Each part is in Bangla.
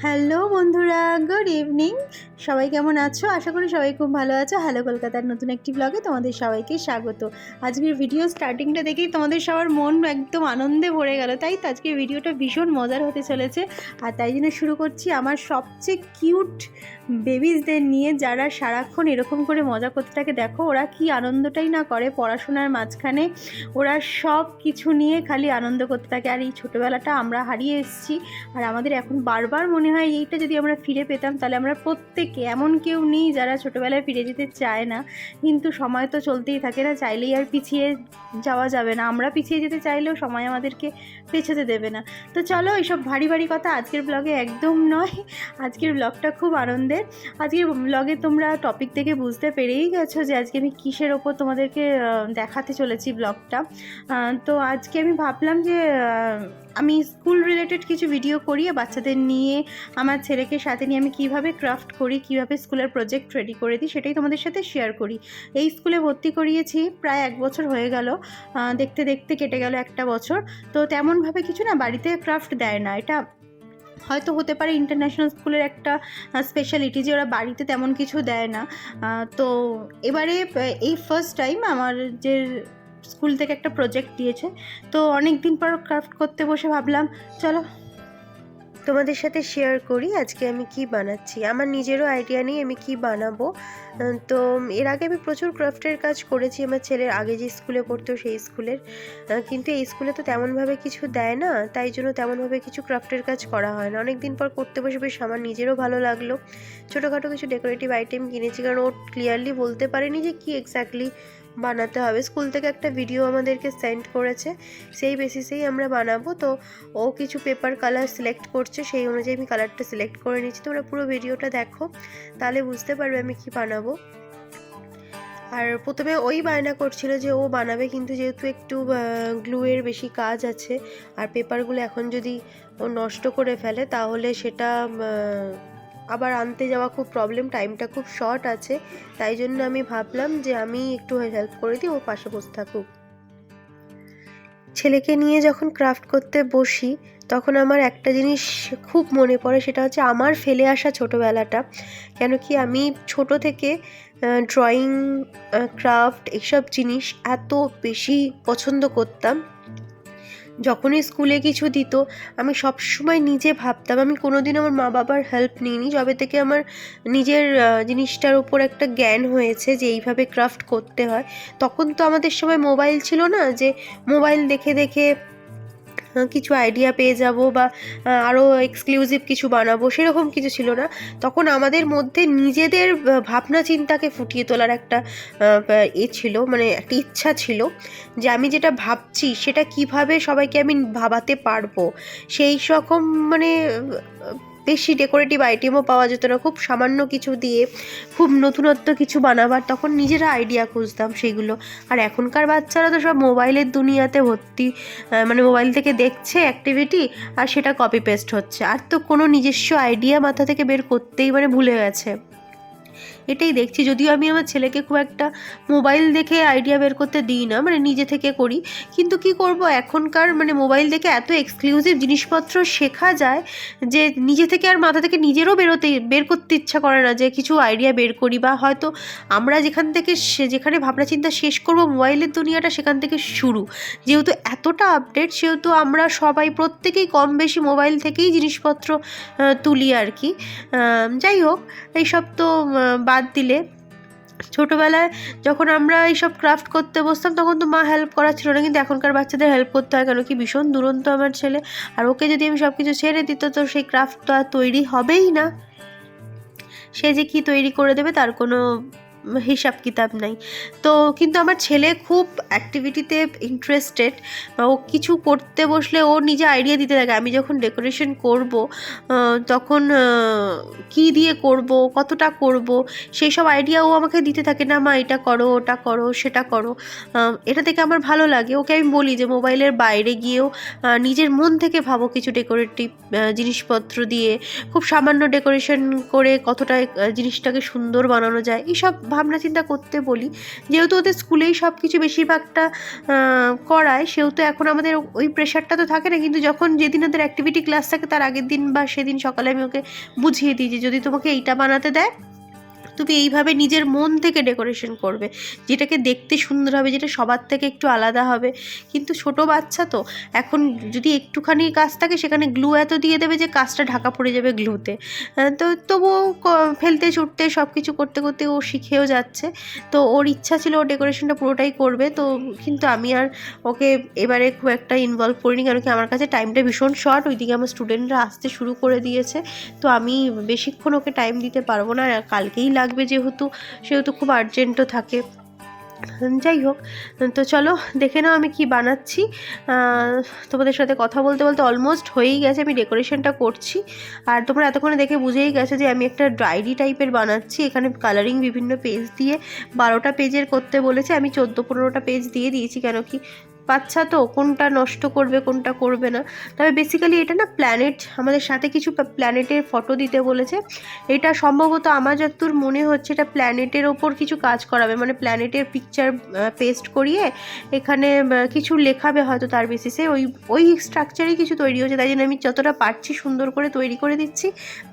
হ্যালো বন্ধুরা, গুড ইভিনিং। সবাই কেমন আছো? আশা করি সবাই খুব ভালো আছো। হ্যালো কলকাতার নতুন একটি ব্লগে তোমাদের সবাইকে স্বাগত। আজকের ভিডিও স্টার্টিংটা দেখেই তোমাদের সবার মন একদম আনন্দে ভরে গেল, তাই তো আজকের ভিডিওটা ভীষণ মজার হতে চলেছে। আর তাই জন্য শুরু করছি আমার সবচেয়ে কিউট বেবিজদের নিয়ে, যারা সারাক্ষণ এরকম করে মজা করতে থাকে। দেখো ওরা কি আনন্দটাই না করে পড়াশোনার মাঝখানে, ওরা সব কিছু নিয়ে খালি আনন্দ করতে থাকে। আর এই ছোটোবেলাটা আমরা হারিয়ে এসেছি, আর আমাদের এখন বারবার মনে হয় এইটা যদি আমরা ফিরে পেতাম তাহলে আমরা প্রত্যেকে, এমন কেউ নেই যারা ছোটোবেলায় ফিরে যেতে চায় না। কিন্তু সময় তো চলতেই থাকে না, চাইলেই আর পিছিয়ে যাওয়া যাবে না। আমরা পিছিয়ে যেতে চাইলেও সময় আমাদেরকে পেছোতে দেবে না। তো চলো এইসব ভারী ভারী কথা আজকের ব্লগে একদম নয়। আজকের ব্লগটা খুব আনন্দের। আজকের ব্লগে তোমরা টপিক থেকে বুঝতে পেরেই গেছো যে আজকে আমি কিসের ওপর তোমাদেরকে দেখাতে চলেছি ব্লগটা। তো আজকে আমি ভাবলাম যে আমি স্কুল রিলেটেড কিছু ভিডিও করি, বাচ্চাদের নিয়ে, আমার ছেলেকে সাথে নিয়ে আমি কিভাবে ক্রাফট করি, কিভাবে স্কুলের প্রজেক্ট রেডি করে দিই, সেটাই তোমাদের সাথে শেয়ার করি। এই স্কুলে ভর্তি করিয়েছি প্রায় 1 বছর হয়ে গেল, দেখতে দেখতে কেটে গেল 1টা বছর। তো তেমনভাবে কিছু না বাড়িতে ক্রাফট দেয় না। এটা হয়তো হতে পারে ইন্টারন্যাশনাল স্কুলের একটা স্পেশালিটি যে ওরা বাড়িতে তেমন কিছু দেয় না। তো এবারে এই ফার্স্ট টাইম আমার যে স্কুল থেকে একটা প্রজেক্ট দিয়েছে, তো অনেক দিন পর ক্রাফট করতে বসে ভাবলাম চলো তোমাদের সাথে শেয়ার করি আজকে আমি কি বানাচ্ছি। আমার নিজেরও আইডিয়া নেই আমি কি বানাবো। তো এর আগে আমি প্রচুর ক্রাফটের কাজ করেছি আমার ছেলের আগে যে স্কুলে পড়তো সেই স্কুলের, কিন্তু এই স্কুলে তো তেমনভাবে কিছু দেয় না, তাই জন্য তেমনভাবে কিছু ক্রাফটের কাজ করা হয় না। অনেক দিন পর করতে বসে বেশ আমার নিজেরও ভালো লাগলো। ছোটোখাটো কিছু ডেকোরেটিভ আইটেম কিনেছি, কারণ ও ক্লিয়ারলি বলতে পারেনি যে কি এক্স্যাক্টলি বানাতে হবে। স্কুল থেকে একটা ভিডিও আমাদেরকে সেন্ড করেছে, সেই বেসিসেই আমরা বানাবো। তো ও কিছু পেপার কালার সিলেক্ট করছে, সেই অনুযায়ী আমি কালারটা সিলেক্ট করে নিচ্ছি। তোমরা পুরো ভিডিওটা দেখো, তাহলে বুঝতে পারবে আমি কি বানাবো। আর প্রথমে ওই বায়না করছিল যে ও বানাবে, কিন্তু যেহেতু একটু গ্লুয়ের বেশি কাজ আছে আর পেপারগুলো এখন যদি ও নষ্ট করে ফেলে তাহলে সেটা আবার আনতে যাওয়া খুব প্রবলেম, টাইমটা খুব শর্ট আছে। তাই জন্য আমি ভাবলাম যে আমি একটু হেল্প করে দিই, ও পাশে বসে থাকুক। ছেলেকে নিয়ে যখন ক্রাফট করতে বসি তখন আমার একটা জিনিস খুব মনে পড়ে, সেটা হচ্ছে আমার ফেলে আসা ছোটোবেলাটা। কেন কি আমি ছোট থেকে ড্রয়িং, ক্রাফট এইসব জিনিস এত বেশি পছন্দ করতাম। যখনই স্কুলে কিছু দিত আমি সবসময় নিজে ভাবতাম, আমি কোনোদিন আমার মা বাবার হেল্প নিইনি। যবে থেকে আমার নিজের জিনিসটার ওপর একটা জ্ঞান হয়েছে যে এইভাবে ক্রাফট করতে হয়, তখন তো আমাদের সময় মোবাইল ছিল না যে মোবাইল দেখে দেখে কিছু আইডিয়া পেয়ে যাব বা আরও এক্সক্লুসিভ কিছু বানাবো, সেরকম কিছু ছিল না। তখন আমাদের মধ্যে নিজেদের ভাবনা চিন্তাকে ফুটিয়ে তোলার একটা ছিল, মানে একটা ইচ্ছা ছিল যে আমি যেটা ভাবছি সেটা কিভাবে সবাইকে আমি ভাবাতে পারবো। সেই রকম মানে বেশি ডেকোরেটিভ আইটেমও পাওয়া যেত না, খুব সামান্য কিছু দিয়ে খুব নতুনত্ব কিছু বানাবার তখন নিজেরা আইডিয়া খুঁজতাম সেগুলো। আর এখনকার বাচ্চারা তো সব মোবাইলের দুনিয়াতে ভর্তি, মানে মোবাইল থেকে দেখছে অ্যাক্টিভিটি আর সেটা কপি পেস্ট হচ্ছে, আর তো কোনো নিজস্ব আইডিয়া মাথা থেকে বের করতেই মানে ভুলে গেছে। এটাই দেখছি, যদিও আমি আমার ছেলেকে খুব একটা মোবাইল দেখে আইডিয়া বের করতে দিই না, মানে নিজে থেকে করি। কিন্তু কি করব, এখনকার মানে মোবাইল দেখে এত এক্সক্লুসিভ জিনিসপত্র শেখা যায় যে নিজে থেকে আর মাথা থেকে নিজেরও বের করতে ইচ্ছা করে না যে কিছু আইডিয়া বের করি। বা হয়তো আমরা যেখানে ভাবনা চিন্তা শেষ করব, মোবাইলের দুনিয়াটা সেখান থেকে শুরু। যেহেতু এতটা আপডেট, সেহেতু আমরা সবাই প্রত্যেকেই কম বেশি মোবাইল থেকেই জিনিসপত্র তুলি আর কি। যাই হোক, এইসব তো বাদ দিলে, ছোটোবেলায় যখন আমরা এইসব ক্রাফট করতে বসতাম তখন তো মা হেল্প করা ছিল না, কিন্তু এখনকার বাচ্চাদের হেল্প করতে হয়। কেন কি ভীষণ দুরন্ত আমার ছেলে, আর ওকে যদি আমি সব কিছু ছেড়ে দিত তো সেই ক্রাফট তো আর তৈরি হবেই না। সে যে কি তৈরি করে দেবে তার কোনো হিসাব কিতাব নাই। তো কিন্তু আমার ছেলে খুব অ্যাক্টিভিটিতে ইন্টারেস্টেড, ও কিছু করতে বসলে ও নিজে আইডিয়া দিতে থাকে। আমি যখন ডেকোরেশন করব তখন কি দিয়ে করব, কতটা করব, সেই সব আইডিয়া ও আমাকে দিতে থাকে। না মা এটা করো, ওটা করো, সেটা করো। এটা থেকে আমার ভালো লাগে। ওকে আমি বলি যে মোবাইলের বাইরে গিয়েও নিজের মন থেকে ভাবো কিছু ডেকোরেটিভ জিনিসপত্র দিয়ে খুব সামান্য ডেকোরেশন করে কতটা জিনিসটাকে সুন্দর বানানো যায়, এইসব ভাবনা চিন্তা করতে বলি। যেহেতু ওদের স্কুলেই সব কিছু বেশিরভাগটা করায়, সেহেতু এখন আমাদের ওই প্রেশারটা তো থাকে না। কিন্তু যখন যেদিন ওদের অ্যাক্টিভিটি ক্লাস থাকে তার আগের দিন বা সেদিন সকালে আমি ওকে বুঝিয়ে দিই যে যদি তোমাকে এইটা বানাতে দেয়, তুমি এইভাবে নিজের মন থেকে ডেকোরেশন করবে, যেটাকে দেখতে সুন্দর হবে, যেটা সবার থেকে একটু আলাদা হবে। কিন্তু ছোট বাচ্চা তো, এখন যদি একটুখানি কাজ থাকে সেখানে গ্লু এত দিয়ে দেবে যে কাজটা ঢাকা পড়ে যাবে গ্লুতে। তো তবুও ফেলতে ছুটতে সব কিছু করতে করতে ও শিখেও যাচ্ছে। তো ওর ইচ্ছা ছিল ও ডেকোরেশনটা পুরোটাই করবে। তো কিন্তু আমি আর ওকে এবারে খুব একটা ইনভলভ করিনি, কারণ কি আমার কাছে টাইমটা ভীষণ শর্ট, ওইদিকে আমার স্টুডেন্টরা আসতে শুরু করে দিয়েছে। তো আমি বেশিক্ষণ ওকে টাইম দিতে পারবো না, কালকেই লাগবে সেহেতু খুব আর্জেন্টও থাকে। যাই হোক, তো চলো দেখে নাও আমি কি বানাচ্ছি। তোমাদের সাথে কথা বলতে বলতে অলমোস্ট হয়েই গেছে, আমি ডেকোরেশনটা করছি। আর তোমরা এতক্ষণে দেখে বুঝেই গেছো যে আমি একটা ডায়েরি টাইপের বানাচ্ছি। এখানে কালারিং বিভিন্ন পেজ দিয়ে 12টা পেজের করতে বলেছে, আমি 14-15টা পেজ দিয়ে দিয়েছি। কেন কি বাচ্চা তো কোনটা নষ্ট করবে কোনটা করবে না। তবে বেসিক্যালি এটা না প্ল্যানেট, আমাদের সাথে কিছু প্ল্যানেটের ফটো দিতে বলেছে। এটা সম্ভবত আমার যতদূর মনে হচ্ছে এটা প্ল্যানেটের ওপর কিছু কাজ করাবে, মানে প্ল্যানেটের পিকচার পেস্ট করিয়ে এখানে কিছু লেখাবে হয়তো, তার বেসিসে ওই স্ট্রাকচারেই কিছু তৈরি হচ্ছে। তাই জন্য আমি যতটা পারছি সুন্দর করে তৈরি করে দিচ্ছি।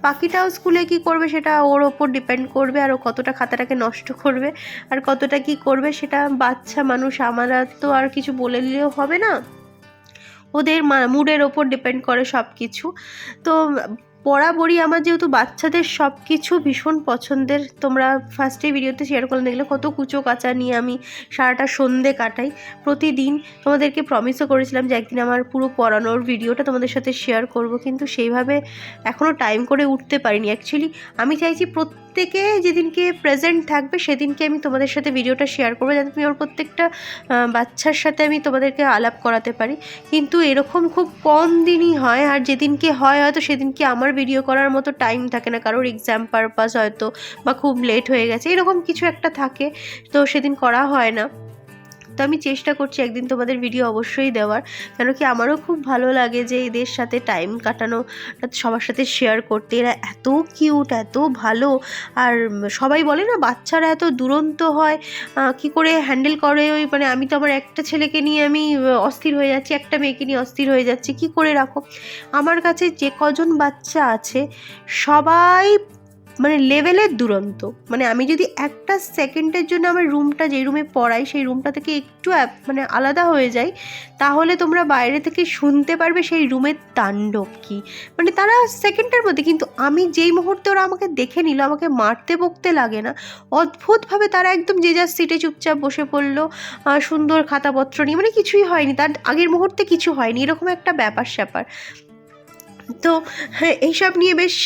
বাকিটাও স্কুলে কি করবে সেটা ওর ওপর ডিপেন্ড করবে, আর ও কতটা খাতাটাকে নষ্ট করবে আর কতটা কি করবে সেটা বাচ্চা মানুষ, আমরা তো আর কিছু বলে দিলেও হবে না, ওদের মুডের ওপর ডিপেন্ড করে সব কিছু। তো বরাবরই আমার যেহেতু বাচ্চাদের সব কিছু ভীষণ পছন্দের, তোমরা ফার্স্টে ভিডিওতে শেয়ার করে দেখলে কত কুচো কাচা নিয়ে আমি সারাটা সন্ধে কাটাই প্রতিদিন। তোমাদেরকে প্রমিসও করেছিলাম যে একদিন আমার পুরো পড়ানোর ভিডিওটা তোমাদের সাথে শেয়ার করব, কিন্তু সেইভাবে এখনও টাইম করে উঠতে পারিনি। অ্যাকচুয়ালি আমি চাইছি প্রত্যেকে যেদিনকে প্রেজেন্ট থাকবে সেদিনকে আমি তোমাদের সাথে ভিডিওটা শেয়ার করবো, যাতে তুমি ওর প্রত্যেকটা বাচ্চার সাথে আমি তোমাদেরকে আলাপ করাতে পারি। কিন্তু এরকম খুব কম দিনই হয়, আর যেদিনকে হয় হয়তো সেদিনকে আমার ভিডিও করার মতো টাইম থাকে না, কারোর এক্সাম পারপাস হয়তো বা খুব লেট হয়ে গেছে, এরকম কিছু একটা থাকে, তো সেদিন করা হয় না। তো আমি চেষ্টা করছি একদিন তোমাদের ভিডিও অবশ্যই দেওয়ার, কেন কি আমারও খুব ভালো লাগে যে এদের সাথে টাইম কাটানো, সবার সাথে শেয়ার করতে। এরা এত কিউট, এত ভালো। আর সবাই বলে না বাচ্চারা এত দুরন্ত হয়, কি করে হ্যান্ডেল করে ওই, মানে আমি তো আমার একটা ছেলেকে নিয়ে আমি অস্থির হয়ে যাচ্ছি, একটা মেয়েকে নিয়ে অস্থির হয়ে যাচ্ছি, কি করে রাখো। আমার কাছে যে কজন বাচ্চা আছে সবাই মানে লেভেলের দুরন্ত। মানে আমি যদি একটা সেকেন্ডের জন্য আমার রুমটা, যে রুমে পড়াই সেই রুমটা থেকে একটু মানে আলাদা হয়ে যাই, তাহলে তোমরা বাইরে থেকে শুনতে পারবে সেই রুমের তাণ্ডব কি। মানে তারা সেকেন্ডের মধ্যে, কিন্তু আমি যেই মুহূর্তে ওরা আমাকে দেখে নিল, আমাকে মারতে বকতে লাগে না, অদ্ভুতভাবে তারা একদম যে যার সিটে চুপচাপ বসে পড়লো, সুন্দর খাতাপত্র নিয়ে, মানে কিছুই হয়নি, তার আগের মুহূর্তে কিছু হয়নি, এরকম একটা ব্যাপার স্যাপার। তো হ্যাঁ, এইসব নিয়ে বেশ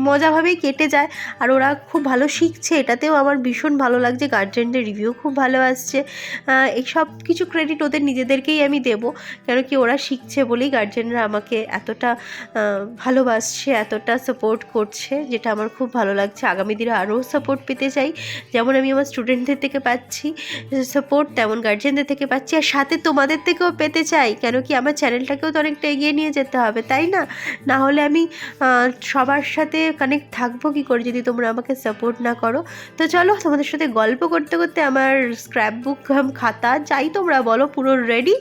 মজাভাবেই কেটে যায়। আর ওরা খুব ভালো শিখছে, এটাতেও আমার ভীষণ ভালো লাগছে। গার্জেনদের রিভিউ খুব ভালো আসছে। এই সব কিছু ক্রেডিট ওদের নিজেদেরকেই আমি দেবো, কেন কি ওরা শিখছে বলেই গার্জেনরা আমাকে এতটা ভালোবাসছে, এতটা সাপোর্ট করছে, যেটা আমার খুব ভালো লাগছে। আগামী দিনে আরও সাপোর্ট পেতে চাই, যেমন আমি আমার স্টুডেন্টদের থেকে পাচ্ছি সাপোর্ট, তেমন গার্জেনদের থেকে পাচ্ছি, আর সাথে তোমাদের থেকেও পেতে চাই। কেন কি আমার চ্যানেলটাকেও তো অনেকটা এগিয়ে নিয়ে যেতে হবে, তাই না? না হলে আমি সবার সাথে কানেক্ট থাকবো কী করে যদি তোমরা আমাকে সাপোর্ট না করো। তো চলো, তোমাদের সাথে গল্প করতে করতে আমার স্ক্র্যাপ বুক, খাতা যাই তোমরা বলো পুরো রেডি।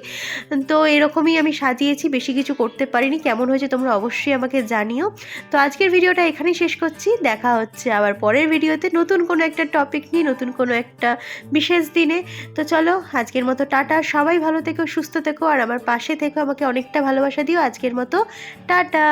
তো এরকমই আমি সাজিয়েছি, বেশি কিছু করতে পারিনি। কেমন হয়েছে তোমরা অবশ্যই আমাকে জানিও। তো আজকের ভিডিওটা এখানেই শেষ করছি, দেখা হচ্ছে আবার পরের ভিডিওতে নতুন কোনো একটা টপিক নিয়ে, নতুন কোনো একটা বিশেষ দিনে। তো চলো আজকের মতো টাটা, সবাই ভালো থেকো, সুস্থ থেকো, আর আমার পাশে থেকো, আমাকে অনেকটা ভালোবাসা দিও। আজকের মতো টাটা।